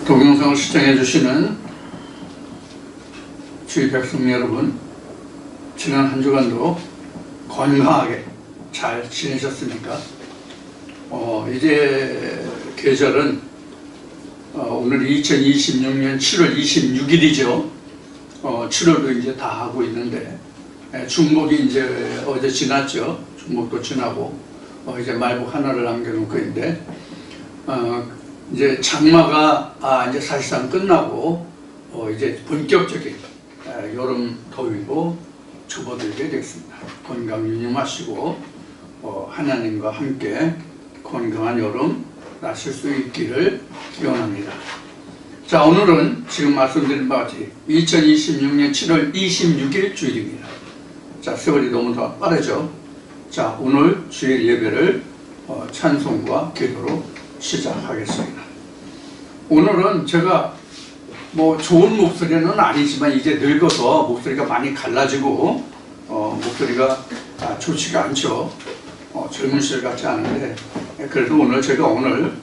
동영상을 시청해 주시는 주위 백성 여러분, 지난 한 주간도 건강하게 잘 지내셨습니까? 이제 계절은 오늘 2026년 7월 26일이죠. 7월도 이제 다 하고 있는데 중복이 이제 어제 지났죠. 중복도 지나고 이제 말복 하나를 남겨놓고 있는데 이제 장마가 이제 사실상 끝나고 이제 본격적인 여름 더위로 접어들게 되겠습니다. 건강 유념하시고 하나님과 함께 건강한 여름 나실 수 있기를 기원합니다. 자, 오늘은 지금 말씀드린 바와 같이 2026년 7월 26일 주일입니다. 자, 세월이 너무 더 빠르죠. 자, 오늘 주일 예배를 찬송과 기도로 시작하겠습니다. 오늘은 제가 뭐 좋은 목소리는 아니지만 이제 늙어서 목소리가 많이 갈라지고 목소리가 좋지가 않죠. 젊은 시절 같지 않은데 그래도 제가 오늘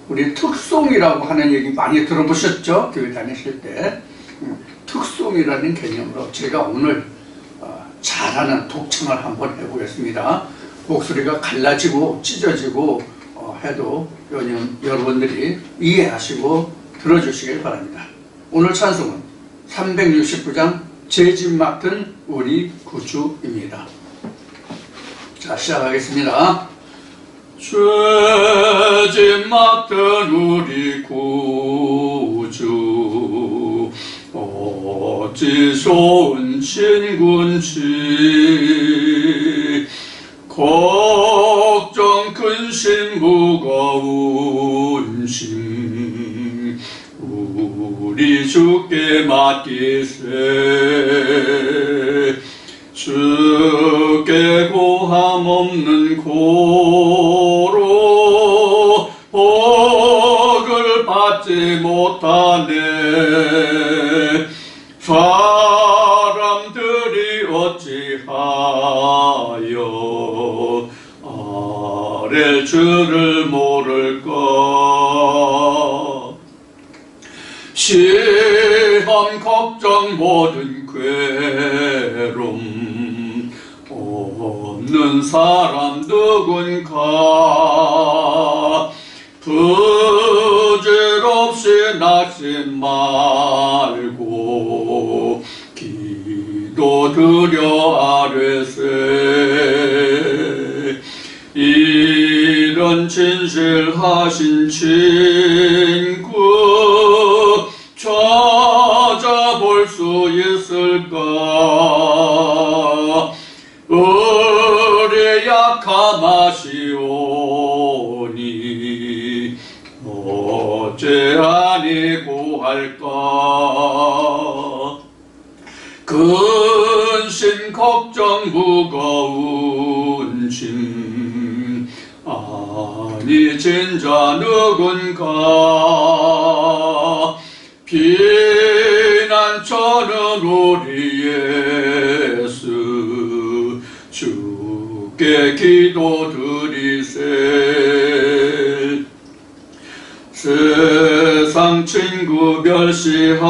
우리 특송이라고 하는 얘기 많이 들어보셨죠? 교회 다니실 때 특송이라는 개념으로 제가 오늘 잘하는 독창을 한번 해보겠습니다. 목소리가 갈라지고 찢어지고 해도 여러분들이 이해하시고 들어주시길 바랍니다. 오늘 찬송은 369장 제 집 맡은 우리 구주입니다. 자, 시작하겠습니다. 제 집 맡은 우리 구주 어찌 좋은 친구인지 걱정 근심 무거운 짐 우리 주께 맡기세. 주께 고함 없는 고로 복을 받지 못하네. 사람들이 어찌하여 아랠 줄을 모를까. 시험 걱정 모든 괴로움 없는 사람 누군가. 부질없이 낙심 말고 기도드려 아뢰세. 이런 진실하신 친구 찾아볼 수 있을까. 우리 약함하시오니 어찌하니 구할까. 근심 걱정 무거운 짐 아니 진자 누군가. 피난처는 우리 예수 주께 기도드리세. 세상 친구 멸시하고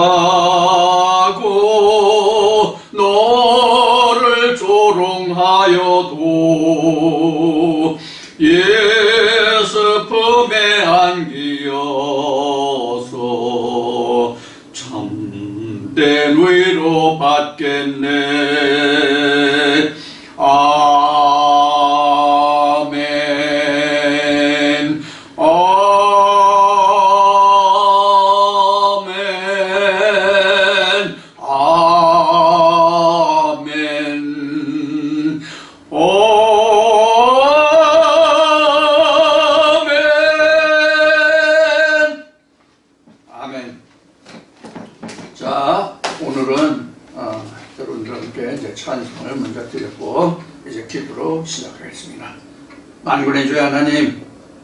너를 조롱하여도 예수 품에 안기어서 참된 위로 받겠네. 아멘. 아멘. 아멘. 아멘. 자, 오늘은 여러분들과 함께 이제 찬송을 먼저 드렸고 이제 기도로 시작하겠습니다. 만군의 주 하나님,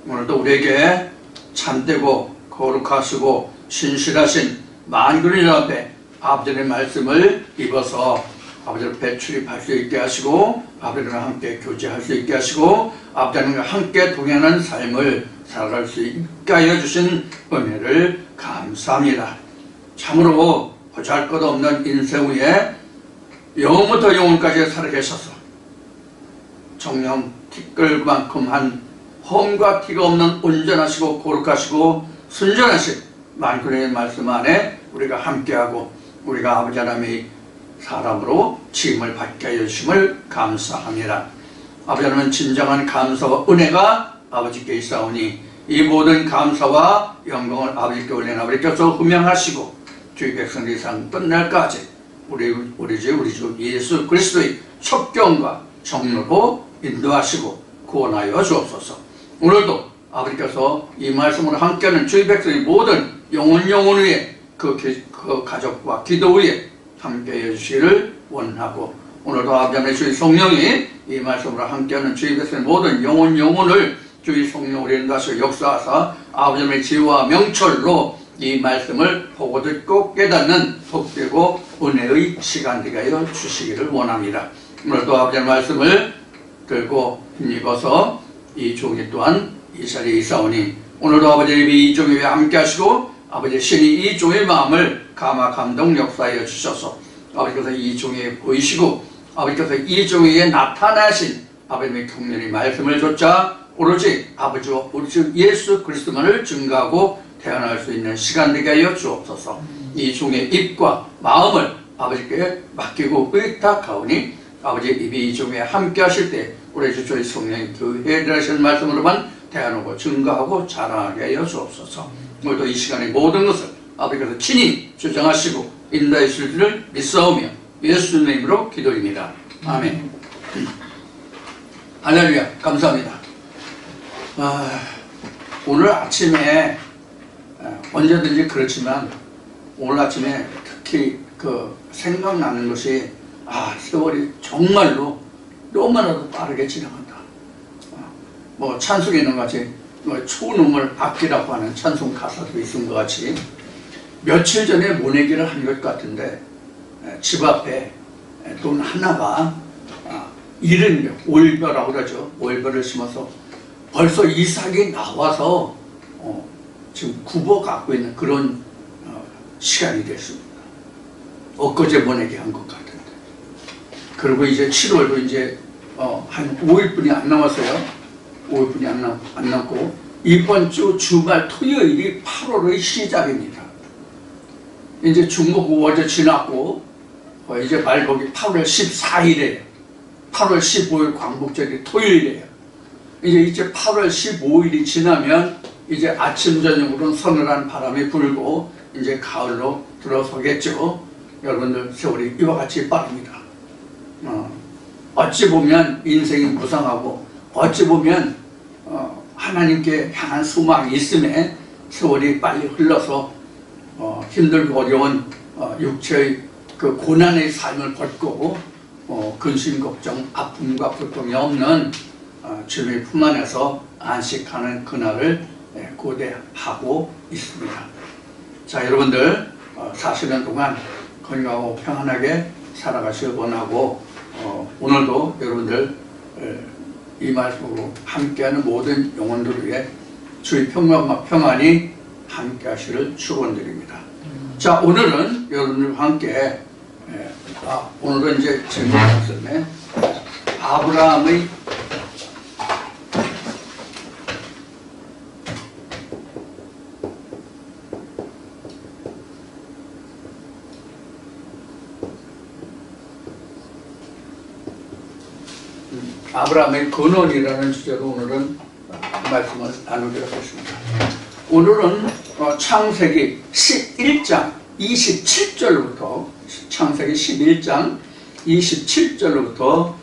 오늘도 우리에게 참되고 거룩하시고 신실하신 만군의 주 앞에 아버지의 말씀을 입어서 아버지를 배출입할 수 있게 하시고 아버지랑 함께 교제할 수 있게 하시고 아버지와 함께 동행하는 삶을 살아갈 수 있게 하여 주신 은혜를 감사합니다. 참으로 보잘것없는 인생 위에 영원부터 영원까지 살아계셔서 정령 티끌만큼 한 험과 티가 없는 온전하시고 거룩하시고 순전하신 만군의 말씀 안에 우리가 함께하고 우리가 아버지 하나님의 사람으로 지음을 받게 하여 주심을 감사합니다. 아버지 하나님은 진정한 감사와 은혜가 아버지께 있사오니 이 모든 감사와 영광을 아버지께 올리는 아버지께서 분명하시고 주의 백성들이 상 끝날까지 우리 주 예수 그리스도의 첩경과 정로로 인도하시고 구원하여 주옵소서. 오늘도 아버지께서 이 말씀으로 함께하는 주의 백성의 모든 영혼 위에 그 가족과 기도 위에 함께해 주시기를 원하고 오늘도 아버지 하나님 주의 성령이 이 말씀으로 함께하는 주의 백성의 모든 영혼을 주의 성령으로 인도하시고 역사하사 아버지 하나님의 지혜와 명철로 이 말씀을 보고 듣고 깨닫는 복되고 은혜의 시간 되게 하여 주시기를 원합니다. 오늘도 아버지 하나님의 말씀을 들고 힘입어서 이 종이 또한 이 자리에 있사오니 오늘도 아버지 이 종이 함께 하시고 아버지 신이 이 종의 마음을 감화 감동 역사하여 주셔서 아버지께서 이 종에 보이시고 아버지께서 이 종에게 나타나신 아버지의 경륜의 말씀을 좇아 오로지 아버지와 우리 주 예수 그리스도만을 증거하고 태어날 수 있는 시간 되게 하여 주옵소서. 이 종의 입과 마음을 아버지께 맡기고 의탁하오니 아버지 입이 이 종에 함께 하실 때 우리 주 주의 성령이 교회에 들으신 말씀으로만 대하고 증거하고 자랑하게 하여 주옵소서. 오늘도 이 시간에 모든 것을 아버지께서 친히 주장하시고 인도해 주실 줄을 믿사오며 예수님의 이름으로 기도입니다. 아멘. 할렐루야. 감사합니다. 오늘 아침에 언제든지 그렇지만 오늘 아침에 특히 생각나는 것이 세월이 정말로 너무나도 빠르게 지나간다. 찬송에 있는 것 같이 초놈을 아끼라고 하는 찬송 가사도 있은 것 같이 며칠 전에 모내기를 한 것 같은데 집 앞에 돈 하나가 이른 올벼라고 그러죠. 올벼를 심어서 벌써 이삭이 나와서 지금 굽어 갖고 있는 그런 시간이 됐습니다. 엊그제 모내기 한 것 같은데 그리고 이제 7월도 이제 한 5일뿐이 안 남았어요. 5일뿐이 안 남고 이번 주 주말 토요일이 8월의 시작입니다. 이제 중국 어제 지났고 이제 말복이 8월 14일이에요. 8월 15일 광복절이 토요일이에요. 이제 8월 15일이 지나면 이제 아침 저녁으로는 서늘한 바람이 불고 이제 가을로 들어서겠죠. 여러분들 세월이 이와 같이 빠릅니다. 어찌 보면 인생이 무상하고 어찌 보면 하나님께 향한 소망이 있음에 세월이 빨리 흘러서 힘들고 어려운 육체의 그 고난의 삶을 벗고 근심 걱정 아픔과 고통이 없는 주님의 품 안에서 안식하는 그날을 고대하고 있습니다. 자, 여러분들 사시는 동안 건강하고 평안하게 살아가시길 원하고 오늘도 여러분들 이 말씀으로 함께하는 모든 영혼들을 위해 주의 평안이 함께하시를 축원드립니다. 자, 오늘은 여러분들과 함께 오늘은 이제 제목 말씀에 아브라함의 근원이라는 주제로 오늘은 말씀을 나누기로 했습니다. 오늘은 창세기 11장 27절부터 창세기 11장 27절부터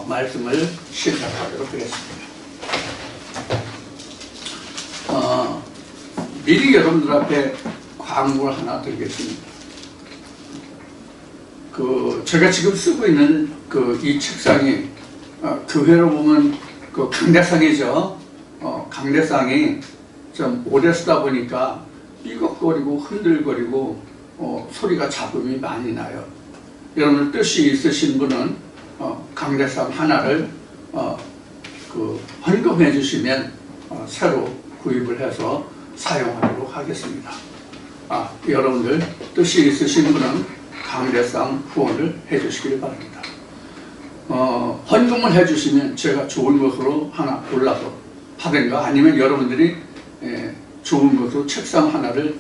말씀을 시작하도록 하겠습니다. 미리 여러분들 앞에 광고를 하나 드리겠습니다. 제가 지금 쓰고 있는 이 책상이 교회로 보면 강대상이죠. 강대상이 좀 오래 쓰다 보니까 삐걱거리고 흔들거리고 소리가 잡음이 많이 나요. 여러분들 뜻이 있으신 분은 강대상 하나를 헌금해 주시면 새로 구입을 해서 사용하도록 하겠습니다. 여러분들 뜻이 있으신 분은 강대상 후원을 해 주시길 바랍니다. 헌금을 해 주시면 제가 좋은 것으로 하나 골라서 하든가 아니면 여러분들이 좋은 것으로 책상 하나를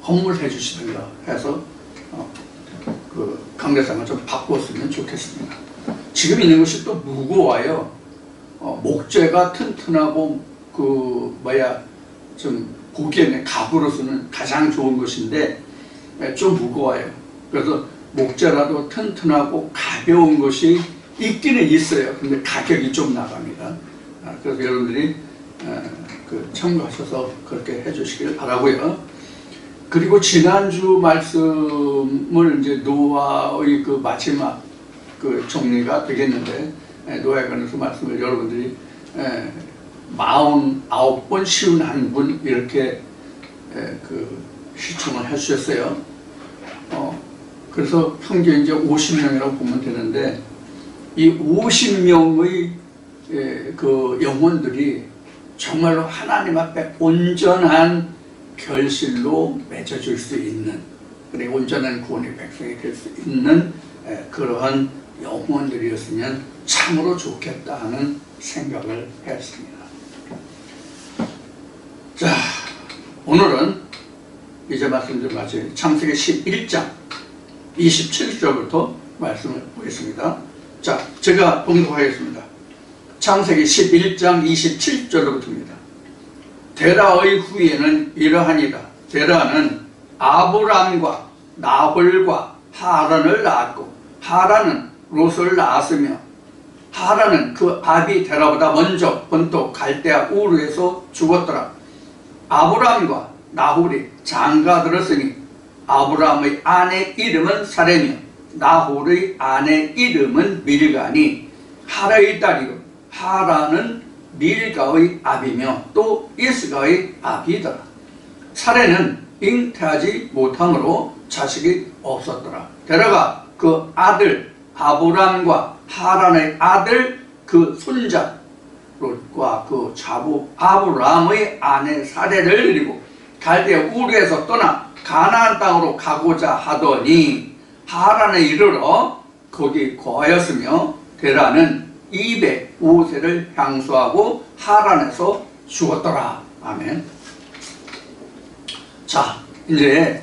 헌물해 주시든가 해서 강대상을 좀 바꿨으면 좋겠습니다. 지금 있는 것이 또 무거워요. 목재가 튼튼하고 좀 보기에는 갑으로서는 가장 좋은 것인데 좀 무거워요. 그래서 목재라도 튼튼하고 가벼운 것이 있기는 있어요. 근데 가격이 좀 나갑니다. 그래서 여러분들이 참고하셔서 그렇게 해주시길 바라고요. 그리고 지난주 말씀을 이제 노아의 마지막 정리가 되겠는데, 노아에 관해서 말씀을 여러분들이 49번 시운한 분 이렇게 시청을 해주셨어요. 그래서 평균 이제 50명이라고 보면 되는데, 이 50명의 영혼들이 정말로 하나님 앞에 온전한 결실로 맺어줄 수 있는, 그리고 온전한 구원의 백성이 될 수 있는 그러한 영혼들이었으면 참으로 좋겠다 하는 생각을 했습니다. 자, 오늘은 이제 말씀드린 마치 창세기 11장 27절부터 말씀을 보겠습니다. 자, 제가 봉독하겠습니다. 창세기 11장 27절부터입니다. 데라의 후예는 이러하니라. 데라는 아브람과 나홀과 하란을 낳았고, 하란은 롯을 낳았으며, 하란은 그 아비 데라보다 먼저 본토 갈대아 우르에서 죽었더라. 아브람과 나홀이 장가들었으니 아브람의 아내 이름은 사레며 나홀의 아내 이름은 밀가니 하라의 딸이요 하란은 밀가의 아비며 또 이스가의 아비더라. 사레는 잉태하지 못함으로 자식이 없었더라. 데라가 그 아들 아브람과 하란의 아들 그 손자 롯과 그 자부 아브람의 아내 사레를 데리고 갈대아 우르에서 떠나 가나안 땅으로 가고자 하더니 하란에 이르러 거기 거하였으며 데라는 205세를 향수하고 하란에서 죽었더라. 아멘. 자, 이제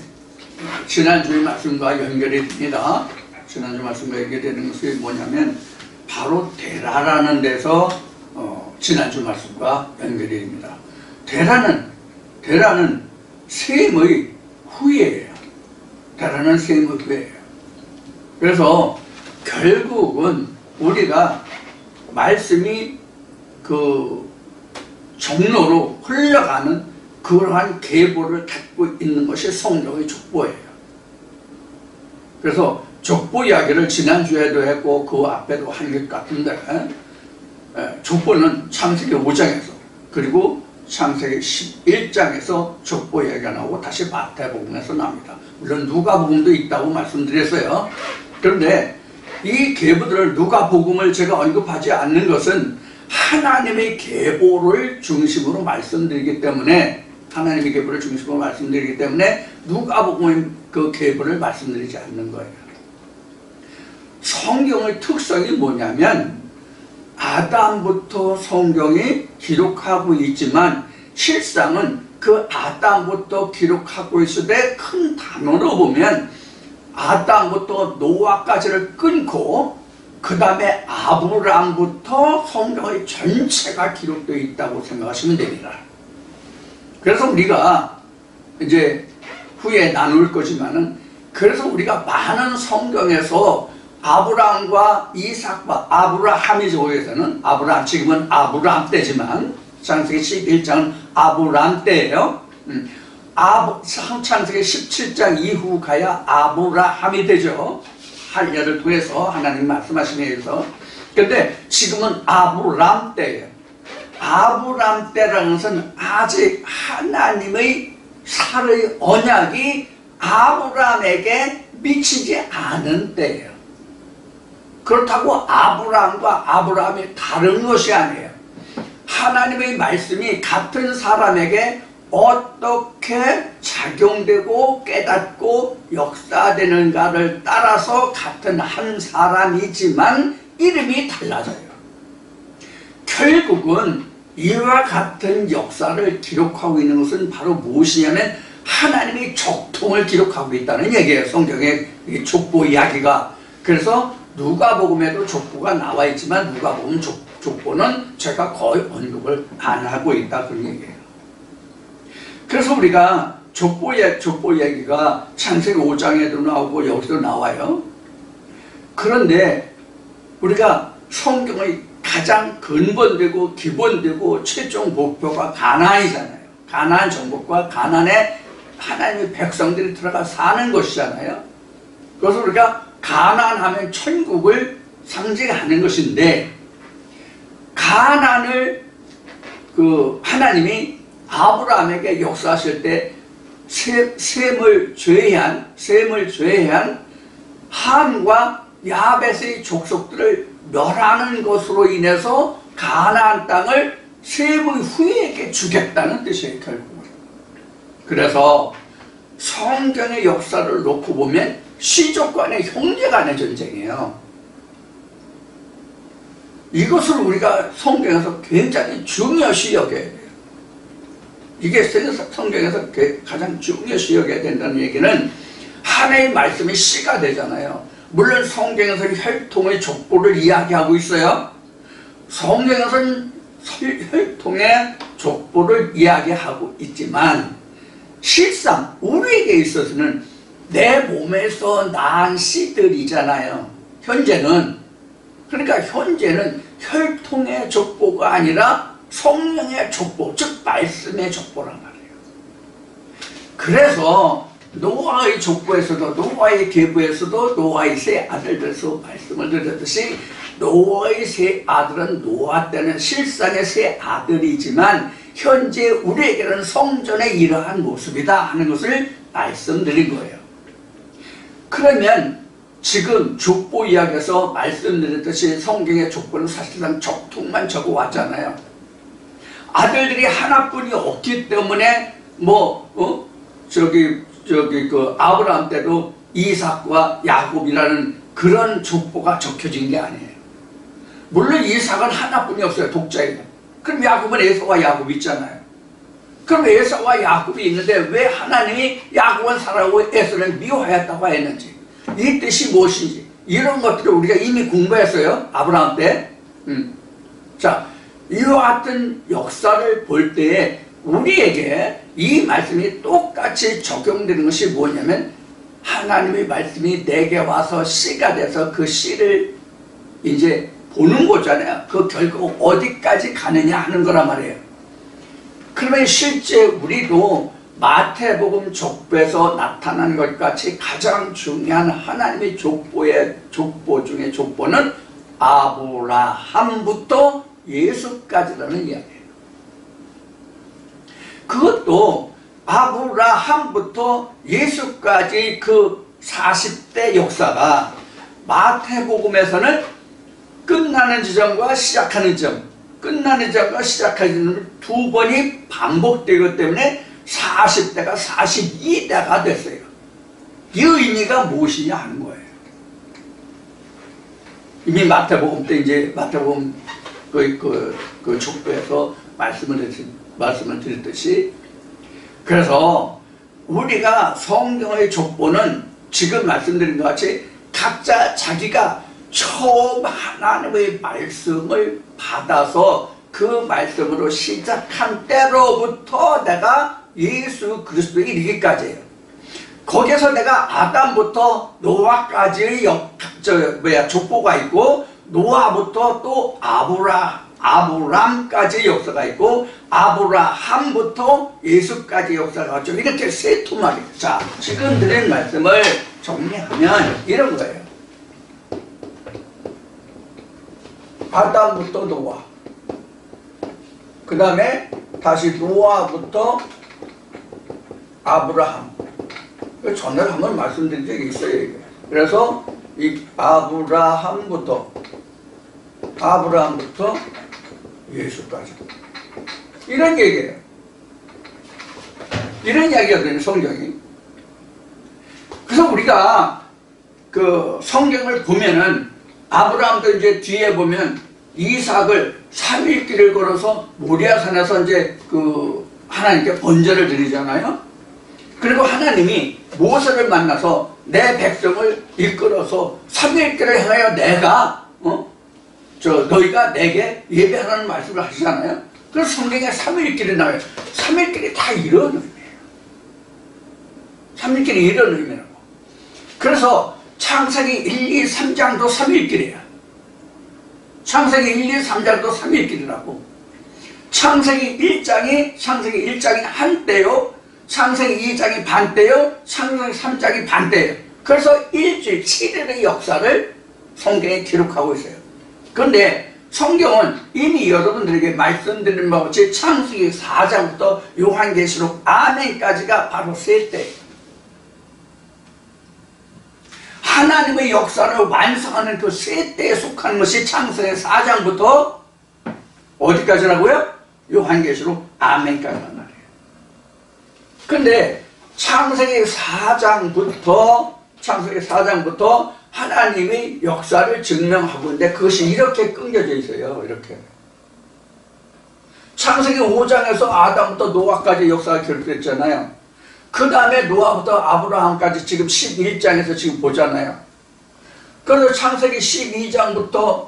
지난주의 말씀과 연결이 됩니다. 지난주 말씀과 연결되는 것이 뭐냐면 바로 데라라는 데서 지난주 말씀과 연결이 됩니다. 데라는 셈의 후예예요. 데라는 셈의 후예예요. 그래서 결국은 우리가 말씀이 정로로 흘러가는 그러한 계보를 갖고 있는 것이 성경의 족보예요. 그래서 족보 이야기를 지난주에도 했고 그 앞에도 한 것 같은데, 족보는 창세기 5장에서 그리고 창세기 11장에서 족보 이야기가 나오고 다시 마태복음에서 나옵니다. 물론 누가복음도 있다고 말씀드렸어요. 그런데 이 계보들을 누가복음을 제가 언급하지 않는 것은 하나님의 계보를 중심으로 말씀드리기 때문에, 하나님의 계보를 중심으로 말씀드리기 때문에 누가복음의 그 계보를 말씀드리지 않는 거예요. 성경의 특성이 뭐냐면 아담부터 성경이 기록하고 있지만 실상은 그 아담부터 기록하고 있을 때 큰 단어로 보면 아담부터 노아까지를 끊고 그 다음에 아브람부터 성경의 전체가 기록되어 있다고 생각하시면 됩니다. 그래서 우리가 이제 후에 나눌 거지만은, 그래서 우리가 많은 성경에서 아브람과 이삭과 아브라함이죠. 여기서는 아브람, 지금은 아브람 때지만 창세기 11장은 아브람 때예요. 창세기 17장 이후 가야 아브라함이 되죠. 할례를 통해서 하나님 말씀하시기 위해서. 그런데 지금은 아브람 때예요. 아브람 때라는 것은 아직 하나님의 살의 언약이 아브라함에게 미치지 않은 때예요. 그렇다고 아브라함과 아브라함이 다른 것이 아니에요. 하나님의 말씀이 같은 사람에게 어떻게 작용되고 깨닫고 역사되는가를 따라서 같은 한 사람이지만 이름이 달라져요. 결국은 이와 같은 역사를 기록하고 있는 것은 바로 무엇이냐면 하나님의 족통을 기록하고 있다는 얘기예요. 성경의 족보 이야기가. 그래서 누가복음에도 족보가 나와 있지만 누가복음 족보는 제가 거의 언급을 안 하고 있다 그런 얘기예요. 그래서 우리가 족보 얘기가 창세기 5장에도 나오고 여기도 나와요. 그런데 우리가 성경의 가장 근본되고 기본되고 최종 목표가 가나안이잖아요. 가나안 정복과 가나안에 하나님의 백성들이 들어가 사는 것이잖아요. 그래서 우리가 가나안 하면 천국을 상징하는 것인데, 가나안을 하나님이 아브라함에게 역사하실 때 셈을 제외한 함과 야벳의 족속들을 멸하는 것으로 인해서 가나안 땅을 셈의 후예에게 주겠다는 뜻이에요, 결국은. 그래서 성경의 역사를 놓고 보면 시족 간의 형제 간의 전쟁이에요. 이것을 우리가 성경에서 굉장히 중요시 여겨야 돼요. 이게 성경에서 가장 중요시 여겨야 된다는 얘기는 하나님의 말씀이 씨가 되잖아요. 물론 성경에서는 혈통의 족보를 이야기하고 있어요. 성경에서는 혈통의 족보를 이야기하고 있지만 실상 우리에게 있어서는 내 몸에서 낳은 씨들이잖아요. 현재는. 그러니까 현재는 혈통의 족보가 아니라 성령의 족보, 즉 말씀의 족보란 말이에요. 그래서 노아의 족보에서도, 노아의 계보에서도 노아의 세 아들들에서 말씀을 드렸듯이 노아의 세 아들은 노아 때는 실상의 세 아들이지만 현재 우리에게는 성전의 이러한 모습이다 하는 것을 말씀드린 거예요. 그러면 지금 족보 이야기에서 말씀드렸듯이 성경의 족보는 사실상 적통만 적어왔잖아요. 아들들이 하나뿐이 없기 때문에 아브라함 때도 이삭과 야곱이라는 그런 족보가 적혀진 게 아니에요. 물론 이삭은 하나뿐이 없어요. 독자예요. 그럼 야곱은 에서와 야곱이 있잖아요. 그럼 에서와 야곱이 있는데 왜 하나님이 야곱은 사랑하고 에서는 미워하였다고 했는지, 이 뜻이 무엇인지, 이런 것들을 우리가 이미 공부했어요. 아브라함 때. 자, 이와 같은 역사를 볼 때에 우리에게 이 말씀이 똑같이 적용되는 것이 뭐냐면 하나님의 말씀이 내게 와서 씨가 돼서 그 씨를 이제 보는 거잖아요. 그 결국 어디까지 가느냐 하는 거란 말이에요. 그러면 실제 우리도 마태복음 족보에서 나타난 것 같이 가장 중요한 하나님의 족보 중에 족보는 아브라함부터 예수까지라는 이야기예요. 그것도 아브라함부터 예수까지 그 40대 역사가 마태복음에서는 끝나는 지점과 시작하는 점, 끝나는 지점과 시작하는 점 두 번이 반복되기 때문에 40대가 42대가 됐어요. 이 의미가 무엇이냐 하는 거예요. 이미 마태복음 때 이제 마태복음 그 족보에서 말씀을 드렸듯이, 그래서 우리가 성경의 족보는 지금 말씀드린 것 같이 각자 자기가 처음 하나님의 말씀을 받아서 그 말씀으로 시작한 때로부터 내가 예수 그리스도에 이르기까지예요. 거기에서 내가 아담부터 노아까지의 족보가 있고, 노아부터 또 아브람까지의 역사가 있고, 아브라함부터 예수까지의 역사가 있죠. 이렇게 세 토막이에요. 자, 지금 드린 말씀을 정리하면 이런 거예요. 아담부터 노아, 그 다음에 다시 노아부터 아브라함, 전에 한번 말씀드린 적이 있어요. 이게. 그래서 이 아브라함부터 예수까지 이런 얘기예요. 이런 이야기거든요, 성경이. 그래서 우리가 그 성경을 보면은 아브라함도 이제 뒤에 보면 이삭을 3일 길을 걸어서 모리아산에서 이제 그 하나님께 번제를 드리잖아요. 그리고 하나님이 모세를 만나서 내 백성을 이끌어서 3일 길을 향하여 내가 너희가 내게 예배하라는 말씀을 하시잖아요. 그래서 성경에 3일 길이 나와요. 3일 길이 다 이런 의미예요. 3일 길이 이런 의미라고. 그래서 창세기 1, 2, 3장도 3일 길이에요. 창세기 1, 2, 3장도 3일 길이라고. 창세기 1장이 한때요, 창세기 2장이 반때요, 창세기 3장이 반때요. 그래서 일주일 7일의 역사를 성경에 기록하고 있어요. 그런데 성경은 이미 여러분들에게 말씀드린 바와 같이 창세기 4장부터 요한계시록 아멘까지가 바로 세때예요. 하나님의 역사를 완성하는 그 세때에 속하는 것이 창세기 4장부터 어디까지라고요? 요한계시록 아멘까지란 말이에요. 근데 창세기 4장부터 하나님의 역사를 증명하고 있는데 그것이 이렇게 끊겨져 있어요. 이렇게. 창세기 5장에서 아담부터 노아까지 역사가 기록됐잖아요. 그 다음에 노아부터 아브라함까지 지금 11장에서 지금 보잖아요. 그래서 창세기 12장부터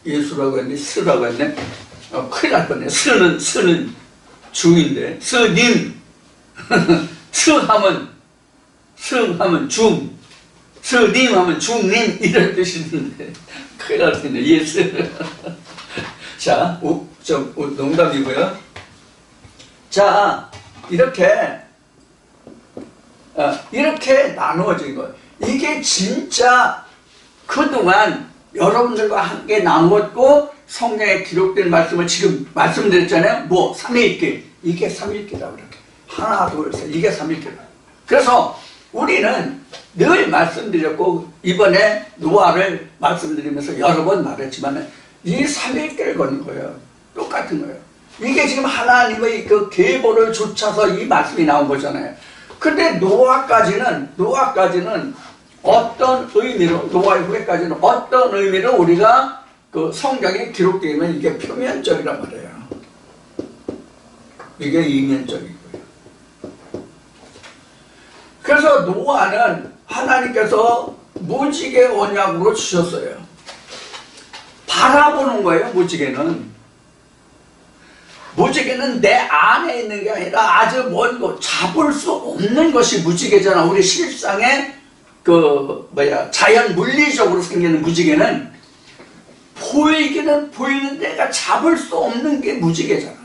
예수라고 했네, 스라고 했네. 큰일 날 뻔네. 스는 중인데, 스님. 스하면 중. 스님 하면 중님. 이런 뜻이 있는데. 큰일 날 뻔네. 예수. 자, 농담이고요. 자, 이렇게 나누어진 거예요. 이게 진짜 그동안 여러분들과 함께 나누었고 성경에 기록된 말씀을 지금 말씀드렸잖아요. 3일길. 이게 3일길이라고 이렇게. 하나, 둘, 셋. 이게 3일길. 그래서 우리는 늘 말씀드렸고 이번에 노아를 말씀드리면서 여러 번 말했지만 이 3일길 거는 거예요. 똑같은 거예요. 이게 지금 하나님의 그 계보를 좇아서 이 말씀이 나온 거잖아요. 근데 노아까지는 어떤 의미로, 노아의 후에까지는 어떤 의미로 우리가 그 성경에 기록되면 이게 표면적이란 말이에요. 이게 이면적이고요. 그래서 노아는 하나님께서 무지개 언약으로 주셨어요. 바라보는 거예요, 무지개는. 무지개는 내 안에 있는 게 아니라 아주 먼 곳, 잡을 수 없는 것이 무지개잖아. 우리 실상에 자연 물리적으로 생기는 무지개는 보이기는 보이는 데가 잡을 수 없는 게 무지개잖아요.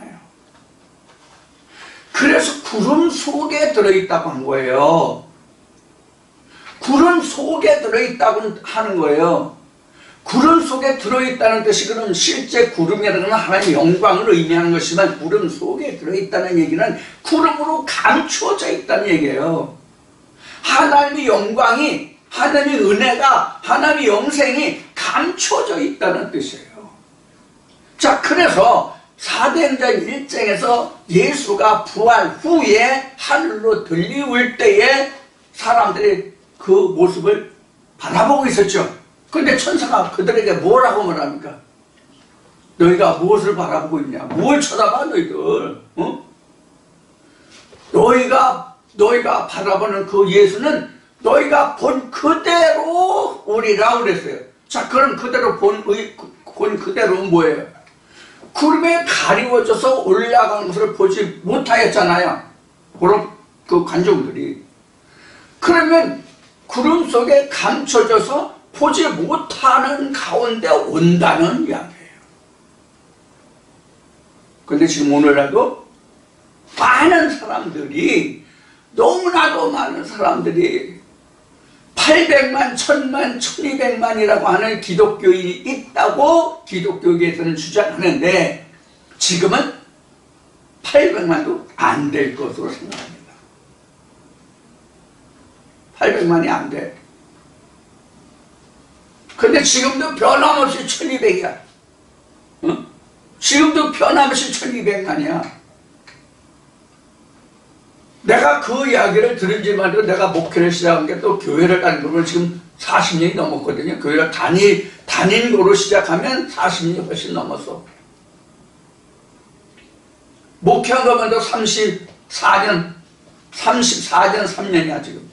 그래서 구름 속에 들어있다고 한 거예요. 구름 속에 들어있다고 하는 거예요. 구름 속에 들어있다는 뜻이 그럼 실제 구름이라는 건 하나님의 영광을 의미하는 것이지만 구름 속에 들어있다는 얘기는 구름으로 감추어져 있다는 얘기예요. 하나님의 영광이, 하나님의 은혜가, 하나님의 영생이 감춰져 있다는 뜻이에요. 자, 그래서 사도행전 1장에서 예수가 부활 후에 하늘로 들리울 때에 사람들이 그 모습을 바라보고 있었죠. 근데 천사가 그들에게 뭐라고 말합니까? 너희가 무엇을 바라보고 있냐? 뭘 쳐다봐 너희들? 너희가 바라보는 그 예수는 너희가 본 그대로 오리라 그랬어요. 자, 그럼 그대로 본 그대로는 뭐예요? 구름에 가리워져서 올라가는 것을 보지 못하였잖아요. 그런 그 관중들이. 그러면 구름 속에 감춰져서 보지 못하는 가운데 온다는 이야기예요. 그런데 지금 오늘날도 많은 사람들이, 너무나도 많은 사람들이 800만, 1000만, 1200만이라고 하는 기독교인이 있다고 기독교계에서는 주장하는데 지금은 800만도 안 될 것으로 생각합니다. 800만이 안 돼. 근데 지금도 변함없이 1200이야. 어? 지금도 변함없이 1200만이야. 내가 그 이야기를 들은 지만도 내가 목회를 시작한 게 또 교회를 다닌 거로 지금 40년이 넘었거든요. 교회를 다닌 거로 시작하면 40년이 훨씬 넘었어. 목회한 것만도 34년 3년이야 지금.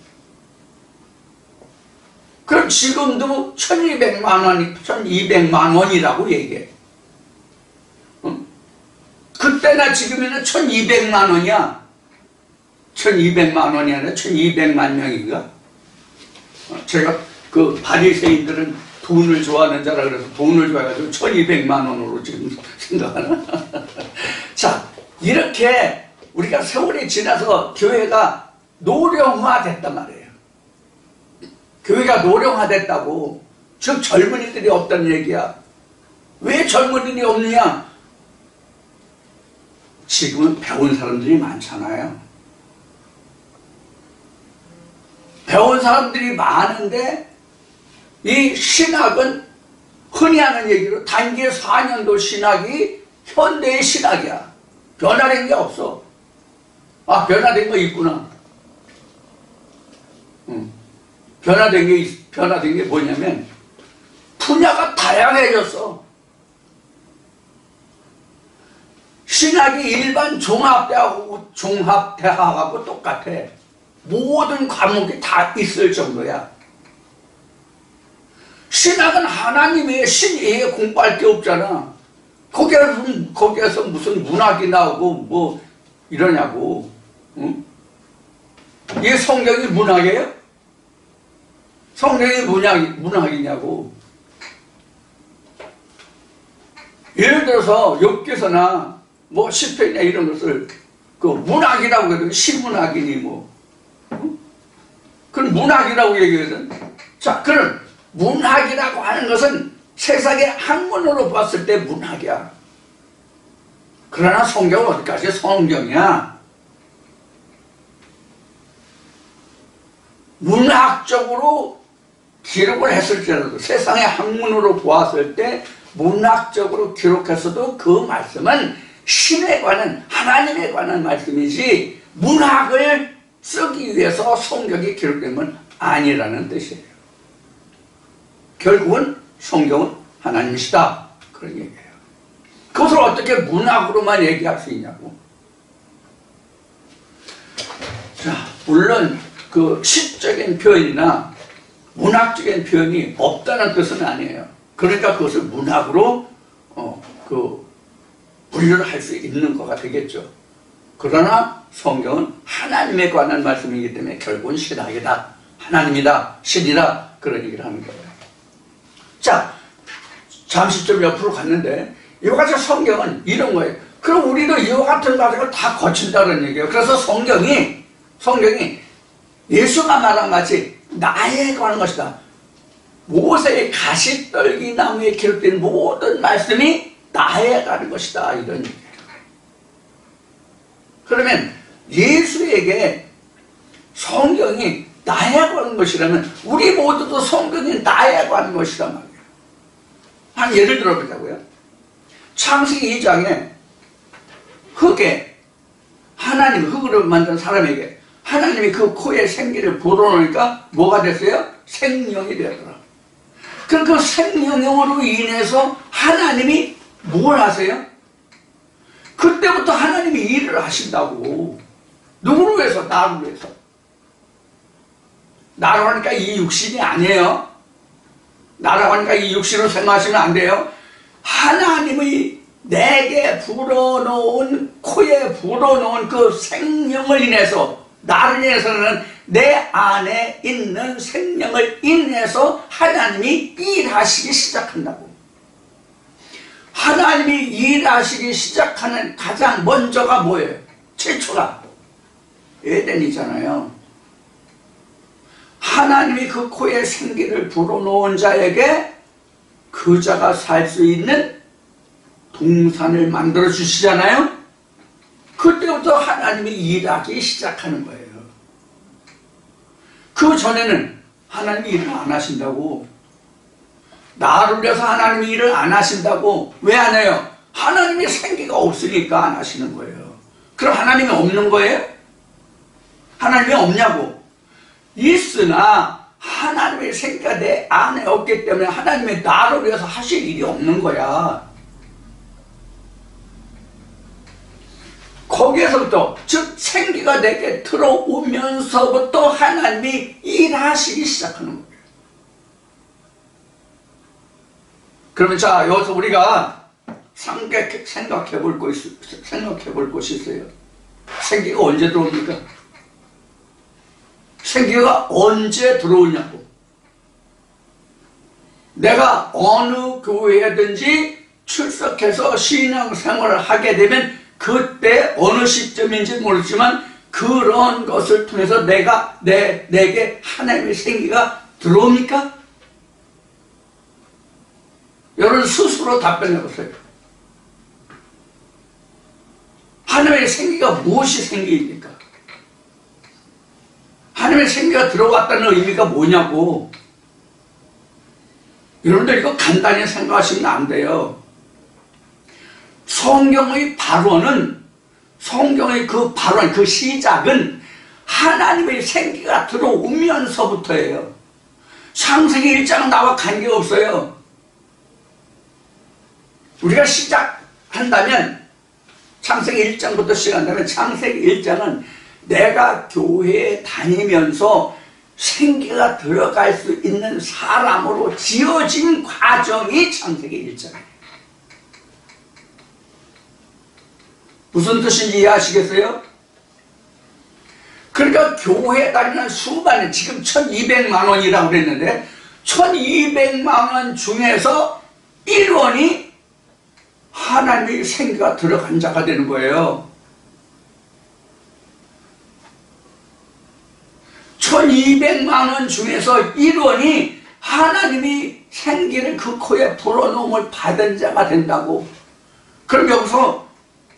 그럼 지금도 1200만 원이라고 얘기해. 응? 그때나 지금에는 1200만 원이야. 1200만 원이 아니라 1200만 명인가? 제가 그 바리새인들은 돈을 좋아하는 자라 그래서 돈을 좋아해가지고 1200만 원으로 지금 생각하나? 자, 이렇게 우리가 세월이 지나서 교회가 노령화됐단 말이에요. 교회가 노령화됐다고. 즉 젊은이들이 없다는 얘기야. 왜 젊은이들이 없느냐? 지금은 배운 사람들이 많잖아요. 배운 사람들이 많은데 이 신학은 흔히 하는 얘기로 단기 4년도 신학이 현대의 신학이야. 변화된 게 없어. 아, 변화된 거 있구나. 변화된 게 뭐냐면 분야가 다양해졌어. 신학이 일반 종합대학하고 똑같아. 모든 과목이 다 있을 정도야. 신학은 하나님의 신이에요. 공부할 게 없잖아. 거기에서 무슨 문학이 나오고 뭐 이러냐고. 응? 이게 성경이 문학이에요? 성경이 문학이냐고. 예를 들어서 욥기서나 뭐 시편이나 이런 것을 그 문학이라고 해도 시문학이니 뭐. 응? 그건 문학이라고 얘기하거든. 자, 그럼 문학이라고 하는 것은 세상의 학문으로 봤을 때 문학이야. 그러나 성경은 어디까지 성경이야? 문학적으로 기록을 했을지라도 세상의 학문으로 보았을 때 문학적으로 기록했어도 그 말씀은 신에 관한 하나님에 관한 말씀이지 문학을 쓰기 위해서 성경이 기록된 건 아니라는 뜻이에요. 결국은 성경은 하나님이시다. 그런 얘기예요. 그것을 어떻게 문학으로만 얘기할 수 있냐고. 자, 물론 그 시적인 표현이나 문학적인 표현이 없다는 뜻은 아니에요. 그러니까 그것을 문학으로 분류를 할 수 있는 거가 되겠죠. 그러나 성경은 하나님에 관한 말씀이기 때문에 결국은 신학이다. 하나님이다. 신이다. 그런 얘기를 하는 거예요. 자, 잠시 좀 옆으로 갔는데 이와 같이 성경은 이런 거예요. 그럼 우리도 이와 같은 과정을 다 거친다는 얘기예요. 그래서 성경이 예수가 말한 같이 나에 관한 것이다. 모세의 가시떨기 나무에 기록된 모든 말씀이 나에 관한 것이다. 이런 얘기예요. 그러면 예수에게 성경이 나에 관한 것이라면 우리 모두도 성경이 나에 관한 것이란 말이에요. 한 예를 들어보자고요. 창세기 2장에 흙으로 만든 사람에게 하나님이 그 코에 생기를 불어넣으니까 뭐가 됐어요? 생명이 되더라. 그럼 그 생명으로 인해서 하나님이 뭘 하세요? 그때부터 하나님이 일을 하신다고. 누구를 위해서? 나를 위해서. 나라고 하니까 이 육신이 아니에요. 나라고 하니까 이 육신으로 생각하시면 안 돼요. 하나님의 내게 불어넣은, 코에 불어넣은 그 생명을 인해서, 나를 인해서는 내 안에 있는 생명을 인해서 하나님이 일하시기 시작한다고. 하나님이 일하시기 시작하는 가장 먼저가 뭐예요? 최초가 에덴이잖아요. 하나님이 그 코에 생기를 불어넣은 자에게 그 자가 살 수 있는 동산을 만들어 주시잖아요. 그때부터 하나님이 일하기 시작하는 거예요. 그 전에는 하나님이 일을 안 하신다고. 나를 위해서 하나님이 일을 안 하신다고. 왜 안 해요? 하나님의 생기가 없으니까 안 하시는 거예요. 그럼 하나님이 없는 거예요? 하나님이 없냐고. 있으나 하나님의 생기가 내 안에 없기 때문에 하나님의 나를 위해서 하실 일이 없는 거야. 거기에서부터, 즉 생기가 내게 들어오면서부터 하나님이 일하시기 시작하는 거예요. 그러면 자, 여기서 우리가 생각해 볼 것이 있어요. 생기가 언제 들어옵니까? 생기가 언제 들어오냐고. 내가 어느 교회든지 출석해서 신앙생활을 하게 되면 그때 어느 시점인지 모르지만 그런 것을 통해서 내게 하나님의 생기가 들어옵니까? 여러분 스스로 답변해 보세요. 하나님의 생기가 무엇이 생기입니까? 하나님의 생기가 들어왔다는 의미가 뭐냐고. 여러분들 이거 간단히 생각하시면 안 돼요. 성경의 발언은, 성경의 그 발언, 그 시작은 하나님의 생기가 들어오면서부터예요. 창세기 1장은 나와 관계없어요. 우리가 시작한다면, 창세기 1장부터 시작한다면 창세기 1장은 내가 교회에 다니면서 생기가 들어갈 수 있는 사람으로 지어진 과정이 창세기 1장이에요. 무슨 뜻인지 이해하시겠어요? 그러니까 교회에 다니는 수많은, 지금 1200만 원이라고 그랬는데 1200만 원 중에서 1원이 하나님의 생기가 들어간 자가 되는 거예요. 1200만 원 중에서 1원이 하나님이 생기를 그 코에 불어넣음을 받은 자가 된다고. 그럼 여기서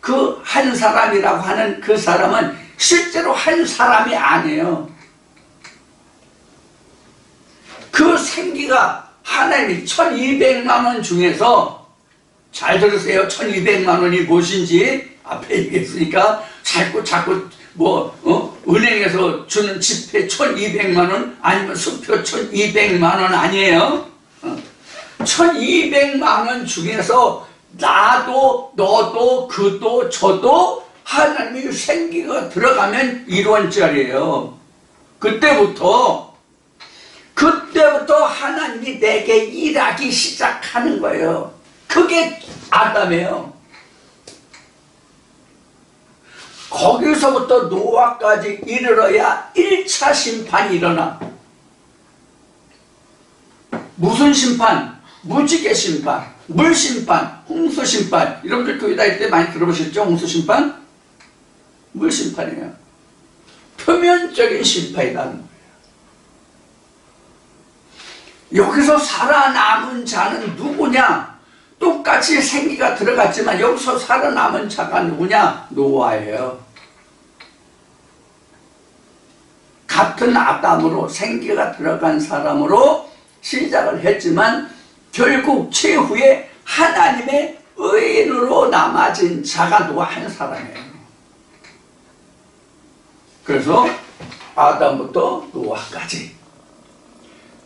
그 한 사람이라고 하는 그 사람은 실제로 한 사람이 아니에요. 그 생기가 하나님이 1200만 원 중에서, 잘 들으세요. 1200만 원이 무엇인지 앞에 얘기했으니까 자꾸 은행에서 주는 지폐 1200만 원 아니면 수표 1200만 원 아니에요. 1200만 원 중에서 나도 너도 그도 저도 하나님의 생기가 들어가면 1원짜리예요. 그때부터 하나님이 내게 일하기 시작하는 거예요. 그게 아담이에요. 거기서부터 노아까지 이르러야 1차 심판이 일어나. 무슨 심판? 무지개 심판, 물 심판, 홍수 심판. 여러분들 교회 다닐 때 많이 들어보셨죠? 홍수 심판? 물 심판이에요. 표면적인 심판이라는 거예요. 여기서 살아남은 자는 누구냐? 똑같이 생기가 들어갔지만 여기서 살아남은 자가 누구냐? 노아예요. 같은 아담으로 생기가 들어간 사람으로 시작을 했지만 결국 최후에 하나님의 의인으로 남아진 자가 누가 한 사람이에요. 그래서 아담부터 노아까지.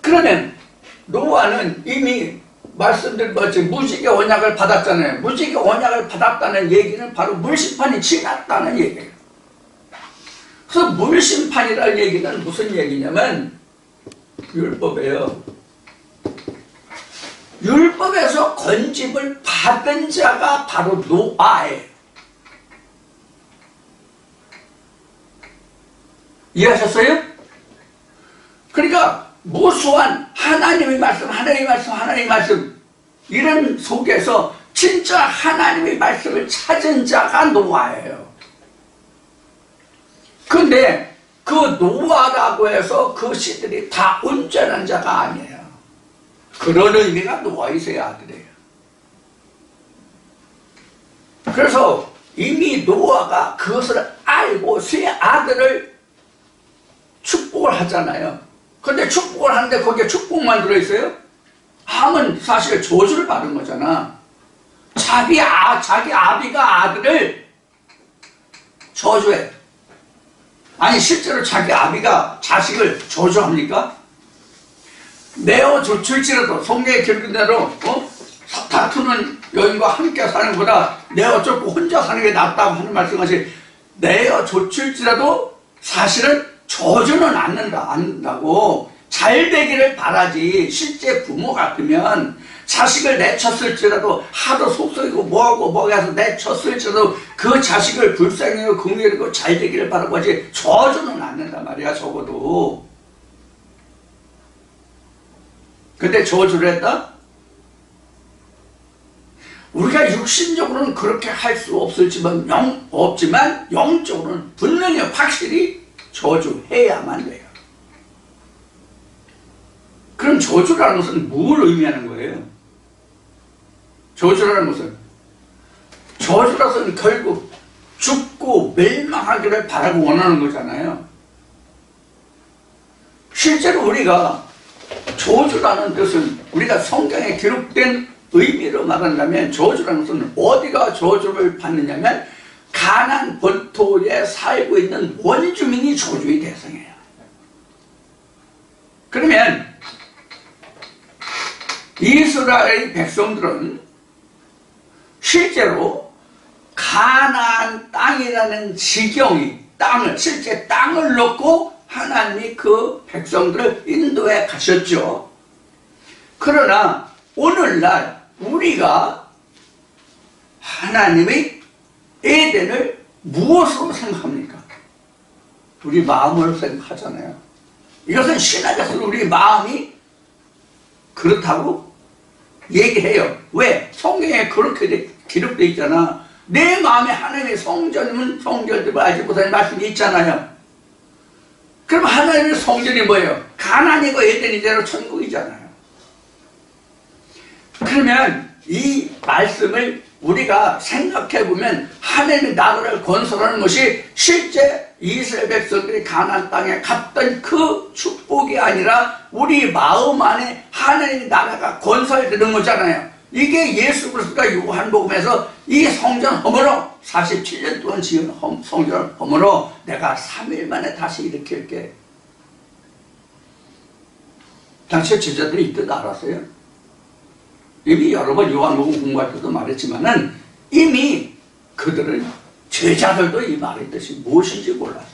그러면 노아는 이미 말씀드린 것처럼 무지개 언약을 받았잖아요. 무지개 언약을 받았다는 얘기는 바로 물심판이 지났다는 얘기예요. 그래서 물심판이라는 얘기는 무슨 얘기냐면 율법이에요. 율법에서 건짐을 받은 자가 바로 노아예요. 이해하셨어요? 그러니까 무수한 하나님의 말씀 이런 속에서 진짜 하나님의 말씀을 찾은 자가 노아예요. 근데 그 노아라고 해서 그 시들이 다 온전한 자가 아니에요. 그런 의미가 노아의 아들이에요. 그래서 이미 노아가 그것을 알고 세 아들을 축복을 하잖아요. 근데 축복을 하는데 거기에 축복만 들어있어요? 함은 사실 저주를 받은 거잖아. 자기 아비가 아들을 저주해. 아니 실제로 자기 아비가 자식을 저주합니까? 내어 쫓을지라도 성경에 기록된 대로 다투는 여인과 함께 사는 것보다 내어 쫓고 혼자 사는 게 낫다고 하는 말씀같이 내어 쫓을지라도 사실은 저주는 않는다고 잘 되기를 바라지. 실제 부모 같으면 자식을 내쳤을지라도 하도 속썩이고 뭐하고 해서 내쳤을지라도 그 자식을 불쌍히 여기고 긍휼히 잘 되기를 바라고 하지 저주는 않는단 말이야. 적어도. 근데 저주를 했다? 우리가 육신적으로는 그렇게 할 수 없지만 영적으로는 분명히 확실히 저주해야만 돼요. 그럼 저주라는 것은 뭘 의미하는 거예요? 저주라는 것은 결국 죽고 멸망하기를 바라고 원하는 거잖아요. 실제로 우리가 저주라는 뜻은 우리가 성경에 기록된 의미로 말한다면 저주라는 것은 어디가 저주를 받느냐면 가나안 본토에 살고 있는 원주민이 저주의 대상이에요. 그러면 이스라엘 백성들은 실제로 가나안 땅이라는 지경이 실제 땅을 놓고 하나님이 그 백성들을 인도해 가셨죠. 그러나 오늘날 우리가 하나님의 에덴을 무엇으로 생각합니까? 우리 마음으로 생각하잖아요. 이것은 신학에서 우리 마음이 그렇다고 얘기해요. 왜? 성경에 그렇게 기록되어 있잖아. 내 마음에 하나님의 성전이면 성전되고 알지 못하는 말씀이 있잖아요. 그럼 하나님의 성전이 뭐예요? 가나안이고 에덴이대로 천국이잖아요. 그러면 이 말씀을 우리가 생각해보면 하나님의 나라를 건설하는 것이 실제 이스라엘 백성들이 가나안 땅에 갔던 그 축복이 아니라 우리 마음 안에 하나님의 나라가 건설되는 거잖아요. 이게 예수 그리스도가 요한복음에서 이 성전 허물어 47년 동안 지은 성전을 허물어 내가 3일 만에 다시 일으킬게. 당시 제자들이 이 뜻 알았어요? 이미 여러 번 요한복음 공부할 때도 말했지만은 이미 그들은 제자들도 이 말의 뜻이 무엇인지 몰랐어요.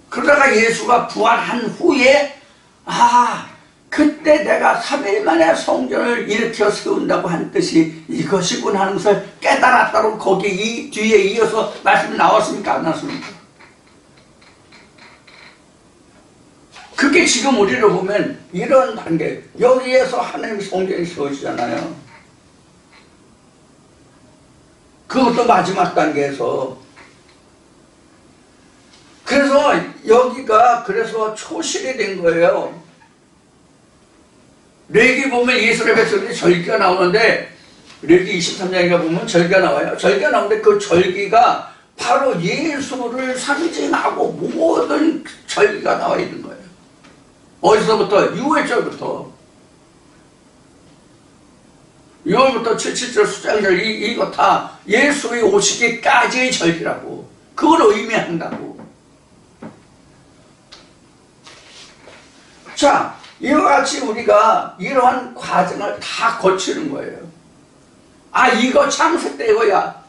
그러다가 예수가 부활한 후에 그때 내가 3일 만에 성전을 일으켜 세운다고 한 뜻이 이것이구나 하는 것을 깨달았다고 거기 이 뒤에 이어서 말씀이 나왔습니까? 안 나왔습니까? 그게 지금 우리를 보면 이런 단계, 여기에서 하나님의 성전이 세워지잖아요. 그것도 마지막 단계에서. 그래서 여기가 초실이 된 거예요. 레기 보면 이스라엘 백성들이 절기가 나오는데 레기 23장인가 보면 절기가 나와요. 절기가 나오는데 그 절기가 바로 예수를 상징하고 모든 절기가 나와 있는 거예요. 어디서부터? 6월절부터 6월부터 77절 수장절 이거 다 예수의 오시기까지의 절기라고. 그걸 의미한다고. 자, 이와 같이 우리가 이러한 과정을 다 거치는 거예요. 이거 창세 때 이거야.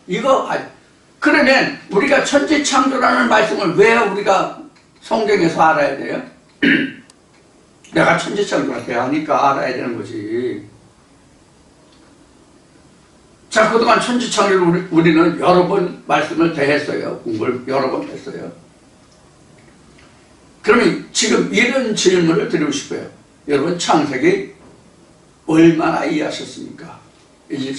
그러면 우리가 천지창조라는 말씀을 왜 우리가 성경에서 알아야 돼요? 내가 천지창조가 돼야 하니까 알아야 되는 거지. 자, 그동안 천지창조를 우리는 여러 번 말씀을 대했어요. 공부를 여러 번 했어요. 그러면 지금 이런 질문을 드리고 싶어요. 여러분, 창세기 얼마나 이해하셨습니까?